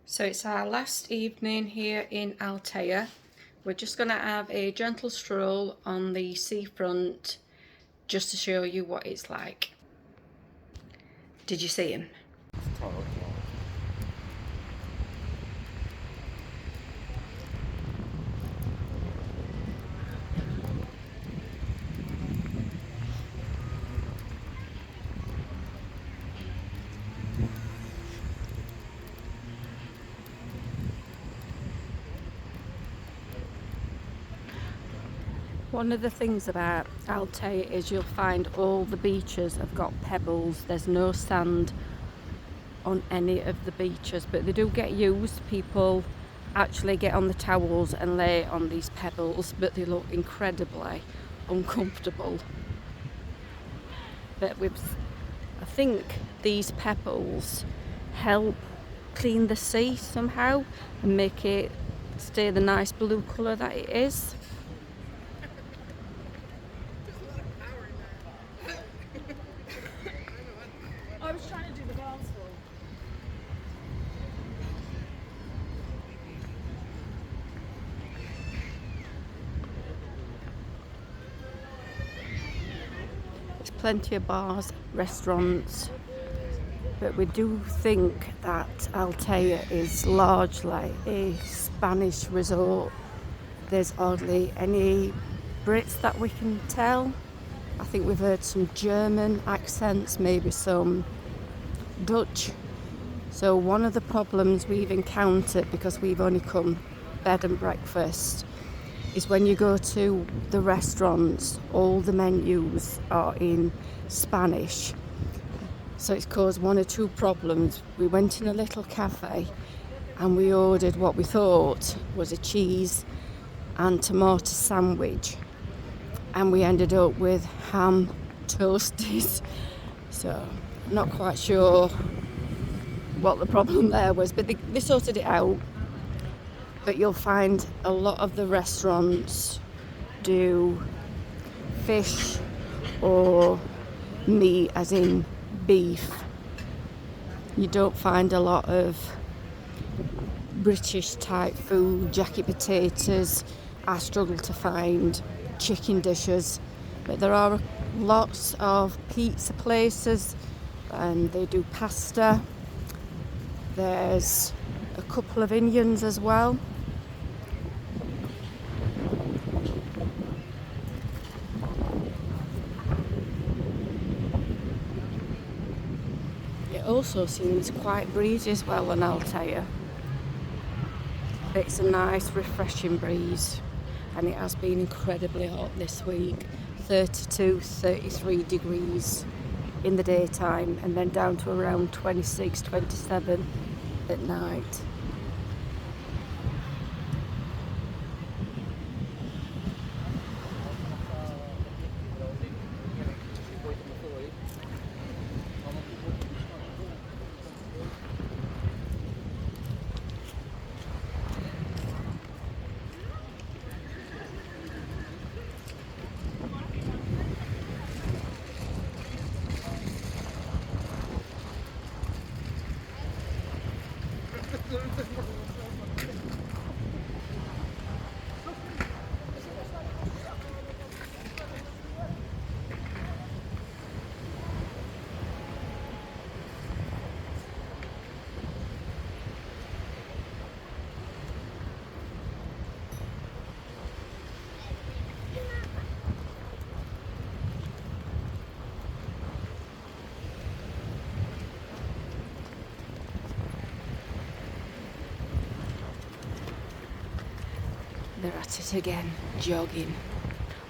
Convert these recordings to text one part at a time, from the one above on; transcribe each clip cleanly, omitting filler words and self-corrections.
So it's our last evening here in Altea. We're just going to have a gentle stroll on the seafront just to show you what it's like. Did you see him? One of the things about Altea is you'll find all the beaches have got pebbles. There's no sand on any of the beaches, but they do get used. People actually get on the towels and lay on these pebbles, but they look incredibly uncomfortable. But I think these pebbles help clean the sea somehow and make it stay the nice blue colour that it is. I was trying to do the glass wall. There's plenty of bars, restaurants, but we do think that Altea is largely a Spanish resort. There's hardly any Brits that we can tell. I think we've heard some German accents, maybe some Dutch. So one of the problems we've encountered, because we've only come bed and breakfast, is when you go to the restaurants, all the menus are in Spanish. So it's caused one or two problems. We went in a little cafe and we ordered what we thought was a cheese and tomato sandwich, and we ended up with ham toasties. So not quite sure what the problem there was, but they sorted it out. But you'll find a lot of the restaurants do fish or meat, as in beef. You don't find a lot of British type food, jacket potatoes. I struggle to find chicken dishes, but there are lots of pizza places and they do pasta. There's a couple of Indians as well. It also seems quite breezy as well on Altea. It's a nice refreshing breeze, and it has been incredibly hot this week. 32, 33 degrees in the daytime, and then down to around 26, 27 at night. They're at it again, jogging.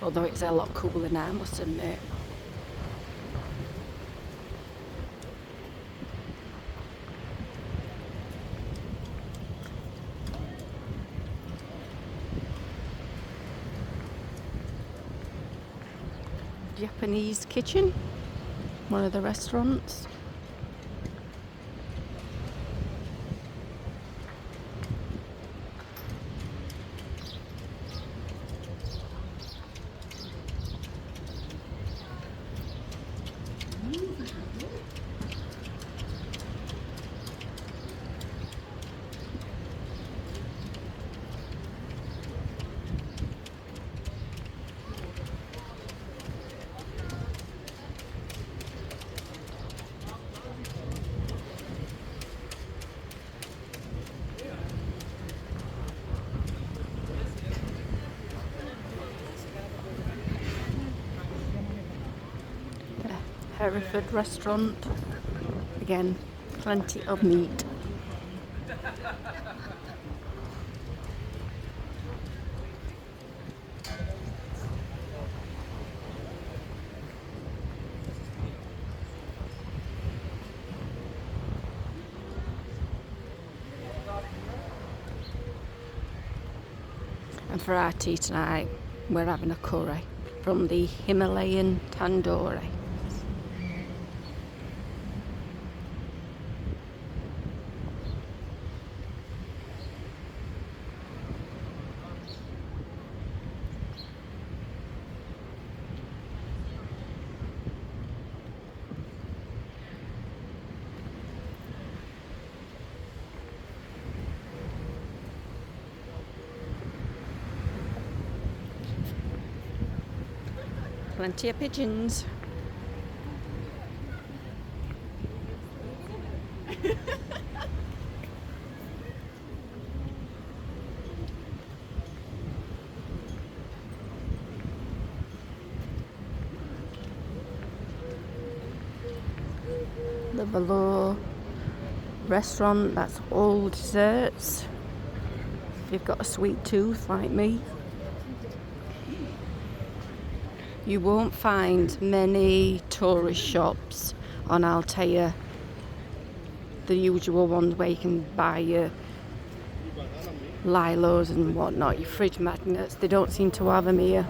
Although it's a lot cooler now, I must admit. Japanese kitchen, one of the restaurants. Hereford restaurant. Again, plenty of meat. And for our tea tonight, we're having a curry from the Himalayan tandoori. Plenty of pigeons. The Velour restaurant, that's all desserts. If you've got a sweet tooth like me. You won't find many tourist shops on Altea, the usual ones where you can buy your Lilos and whatnot, your fridge magnets. They don't seem to have them here.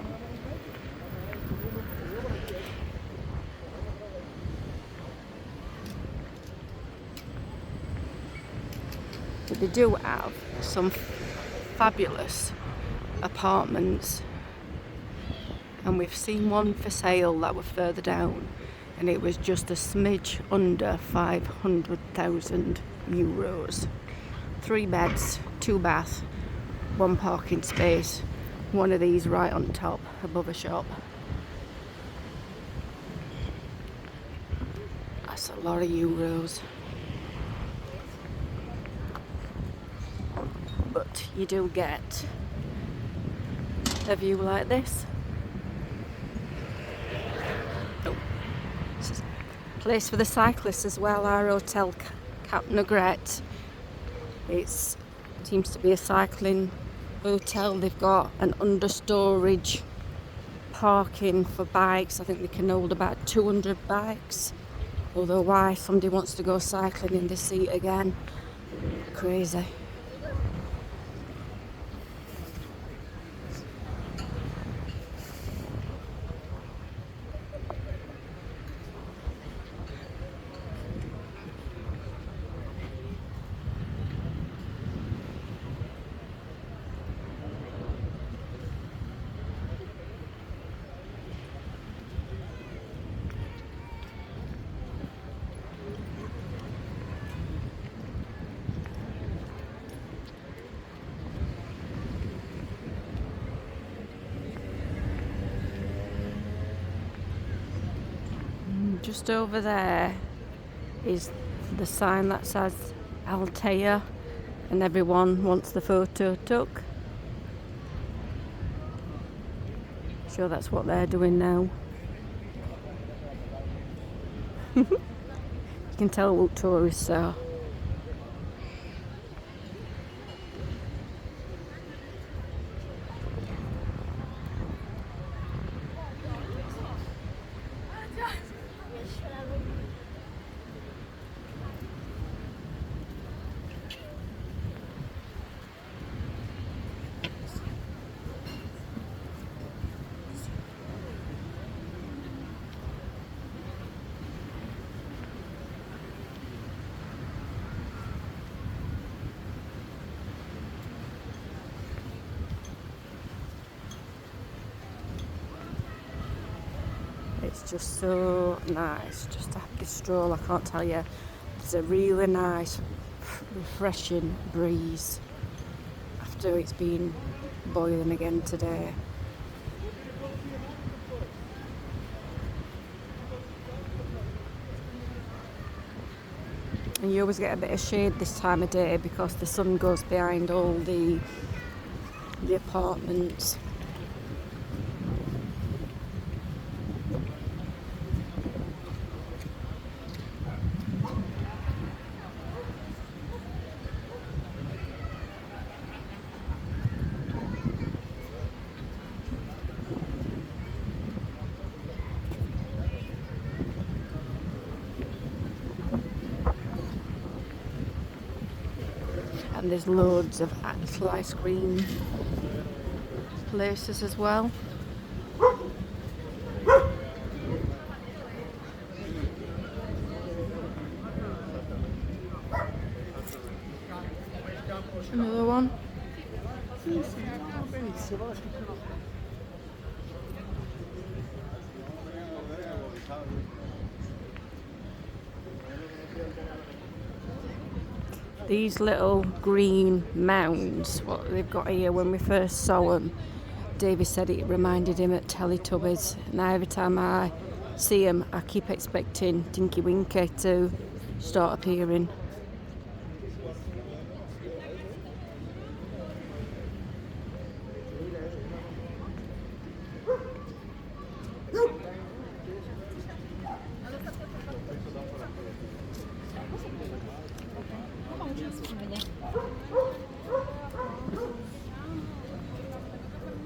But they do have some fabulous apartments. And we've seen one for sale that were further down, and it was just a smidge under 500,000 euros. 3 beds, 2 baths, 1 parking space, one of these right on top above a shop. That's a lot of euros. But you do get a view like this. Place for the cyclists as well, our hotel Cap Nugret. It seems to be a cycling hotel. They've got an understorage parking for bikes. I think they can hold about 200 bikes. Although why somebody wants to go cycling in this seat again, crazy. Just over there is the sign that says Altea, and everyone wants the photo took. Sure, that's what they're doing now. You can tell what tourists are. It's just so nice just to have this stroll. I can't tell you, it's a really nice refreshing breeze after it's been boiling again today. And you always get a bit of shade this time of day because the sun goes behind all the apartments. And there's loads of actual ice cream places as well. Another one. These little green mounds, what they've got here, when we first saw them, Davey said it reminded him of Teletubbies. Now every time I see them, I keep expecting Tinky Winky to start appearing.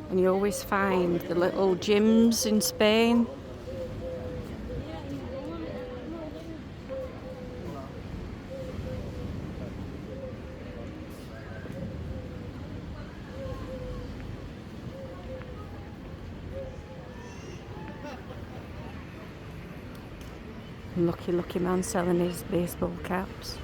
And you always find the little gyms in Spain. Lucky man selling his baseball caps.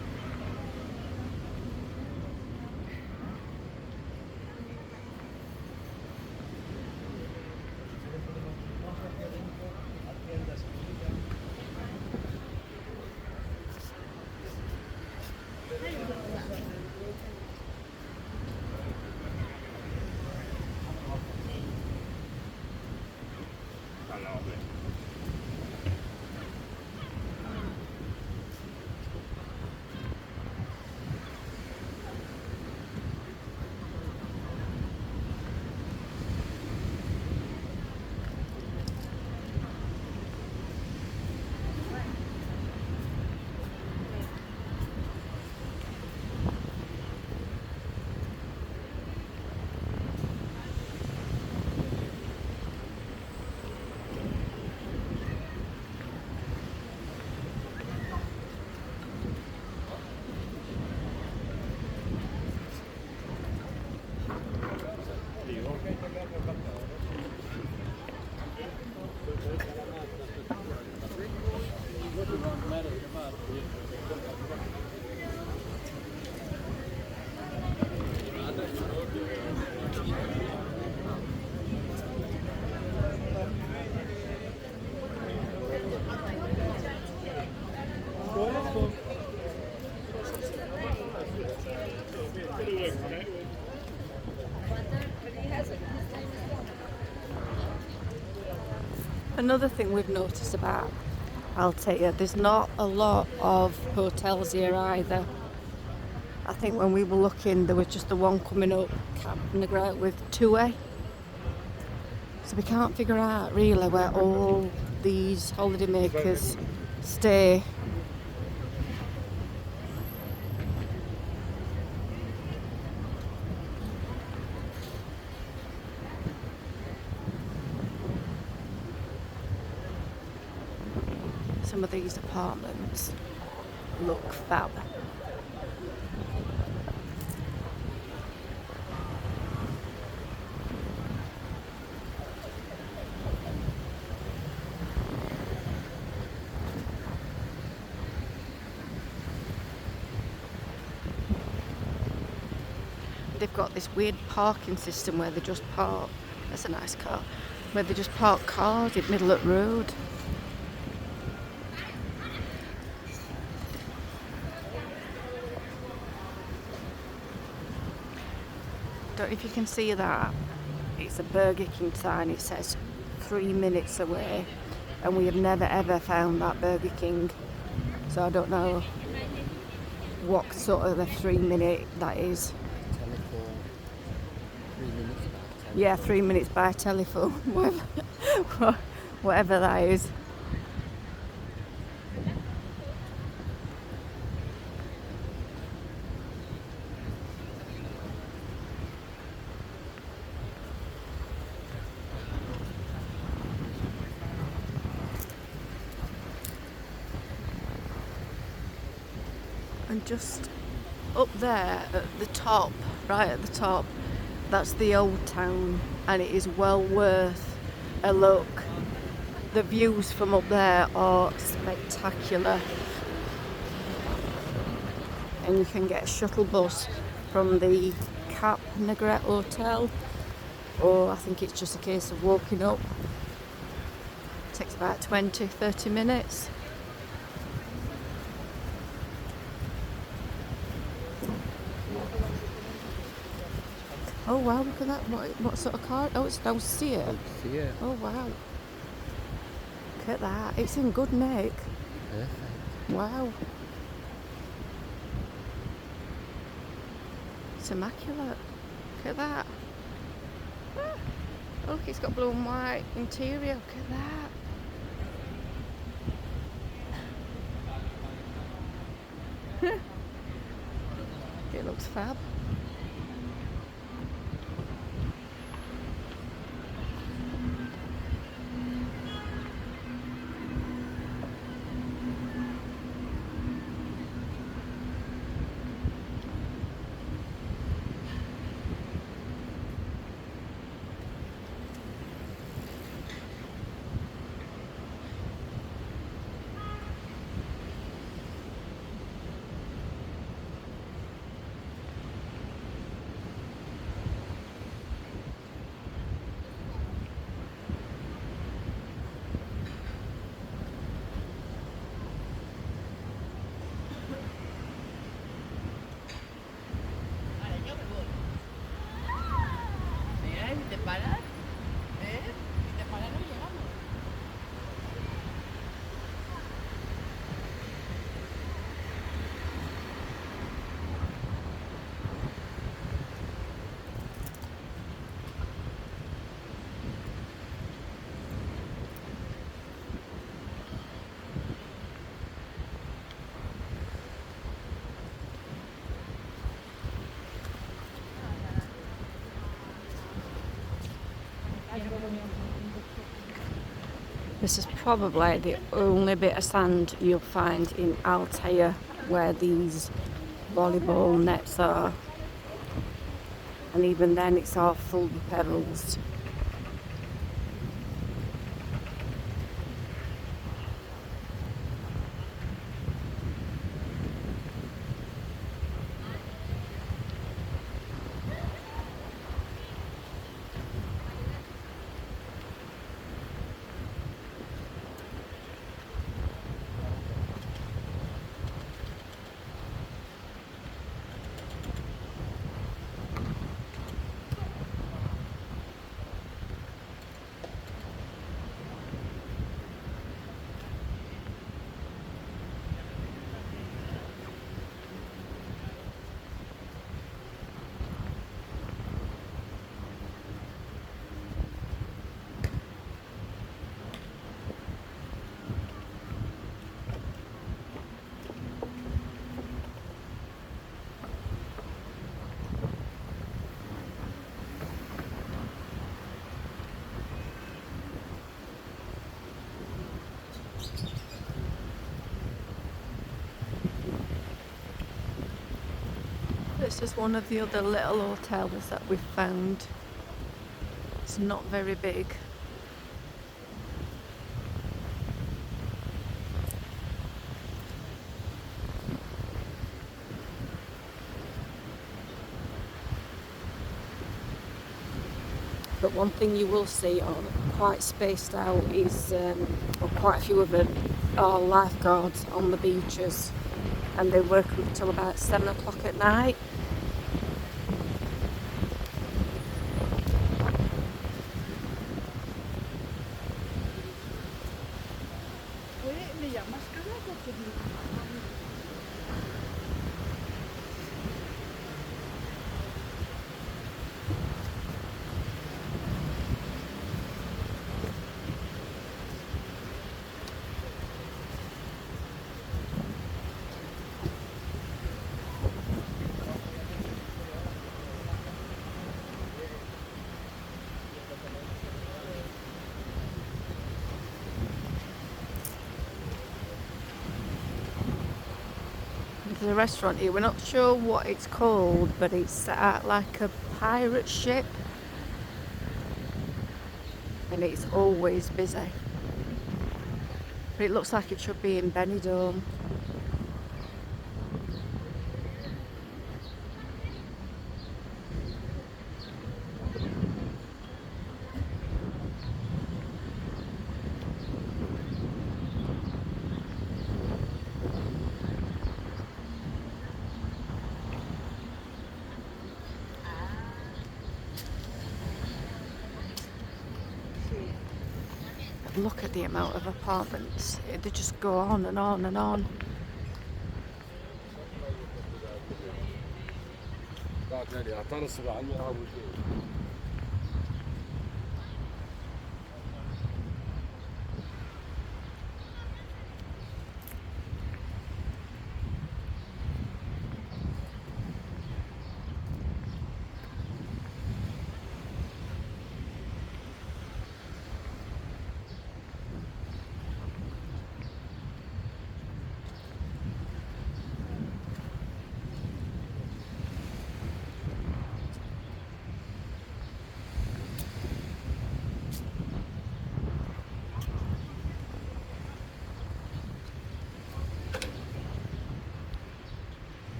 Another thing we've noticed about Altea, there's not a lot of hotels here either. I think when we were looking, there was just the one coming up, Cap Negra, with Tue. So we can't figure out really where all these holidaymakers stay. Some of these apartments look fab. They've got this weird parking system where they just park, that's a nice car, where they just park cars in the middle of the road. Don't know if you can see that. It's a Burger King sign. It says 3 minutes away, and we have never ever found that Burger King. So I don't know what sort of a 3 minute that is. Telephone. 3 minutes by telephone. Yeah, 3 minutes by telephone, whatever that is. And just Up there at the top, right at the top, that's the old town, and it is well worth a look. The views from up there are spectacular, and you can get a shuttle bus from the Cap Negret Hotel, or I think it's just a case of walking up. It takes about 20-30 minutes. Oh wow, look at that. What sort of car? Oh, it's Altea. Altea. Oh wow. Look at that. It's in good nick. Perfect. Wow. It's immaculate. Look at that. Ah, look, it's got blue and white interior. Look at that. It looks fab. This is probably the only bit of sand you'll find in Altea where these volleyball nets are. And even then it's all full of pebbles. This is one of the other little hotels that we found. It's not very big. But one thing you will see on quite spaced out is, well, quite a few of them are lifeguards on the beaches, and they work until about 7 o'clock at night. There's a restaurant here. We're not sure what it's called, but it's set out like a pirate ship. And it's always busy. But it looks like it should be in Benidorm. Look at the amount of apartments. They just go on and on and on.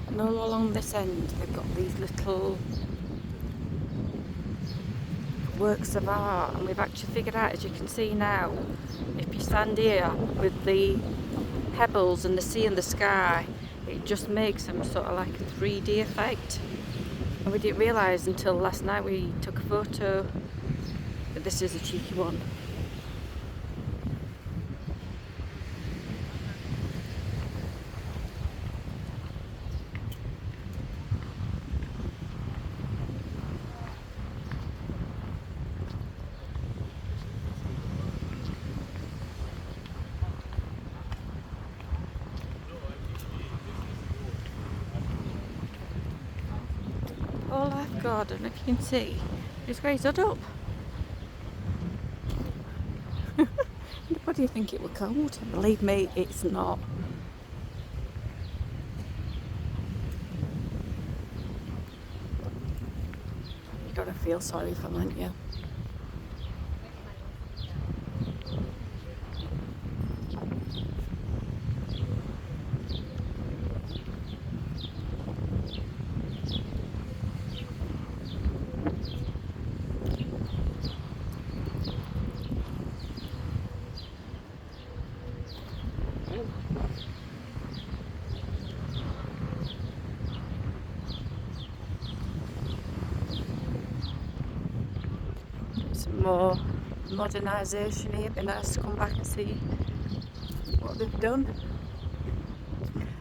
And all along this end, they've got these little works of art, and we've actually figured out, as you can see now, if you stand here with the pebbles and the sea and the sky, it just makes them sort of like a 3D effect. And we didn't realise until last night we took a photo that this is a cheeky one. Whole life garden, if you can see, it's raised up. What do you think it was cold? Believe me, it's not. You gotta feel sorry for them, haven't you? Some more modernisation here. It'd be nice to come back and see what they've done.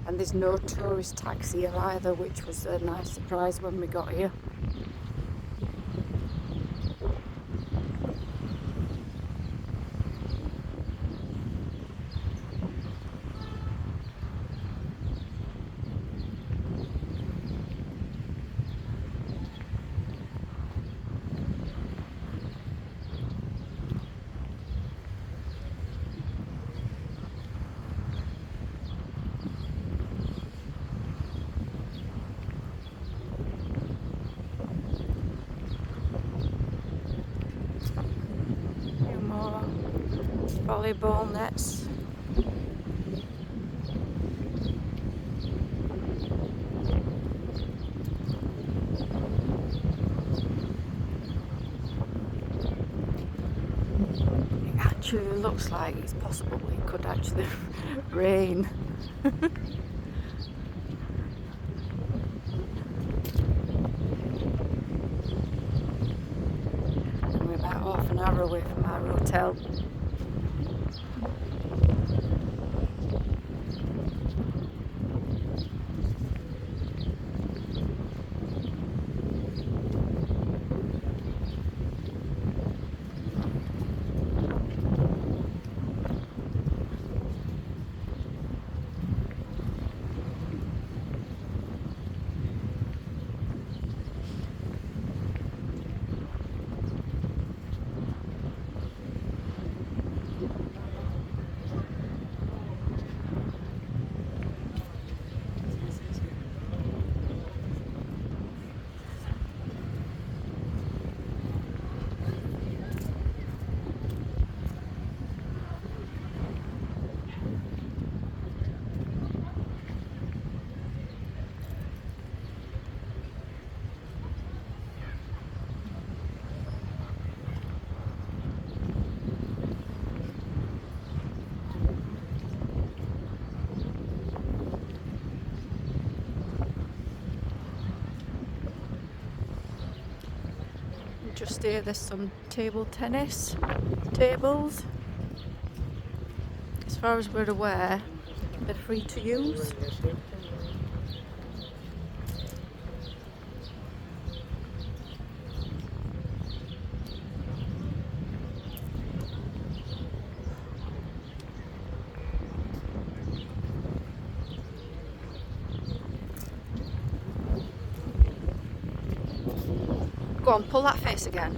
And there's no tourist tax here either, which was a nice surprise when we got here. Volleyball nets. It actually looks like it's possible it could actually rain. And we're about half an hour away away from our hotel. Just here there's some table tennis tables. As far as we're aware, they're free to use. Go on, pull that face again.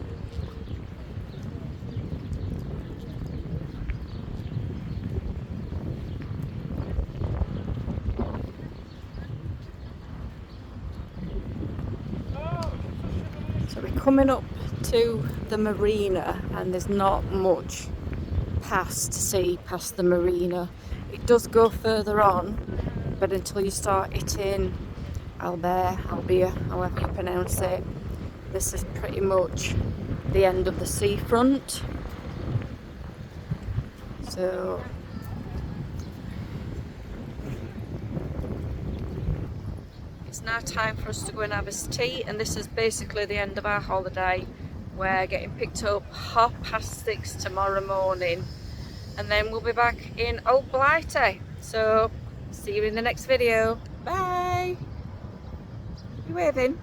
So we're coming up to the marina and there's not much to see past the marina. It does go further on, but until you start hitting Altea, however you pronounce it, this is pretty much the end of the seafront. So it's now time for us to go and have a tea, and this is basically the end of our holiday. We're getting picked up 6:30 tomorrow morning, and then we'll be back in Old Blighty. So see you in the next video. Bye. You waving?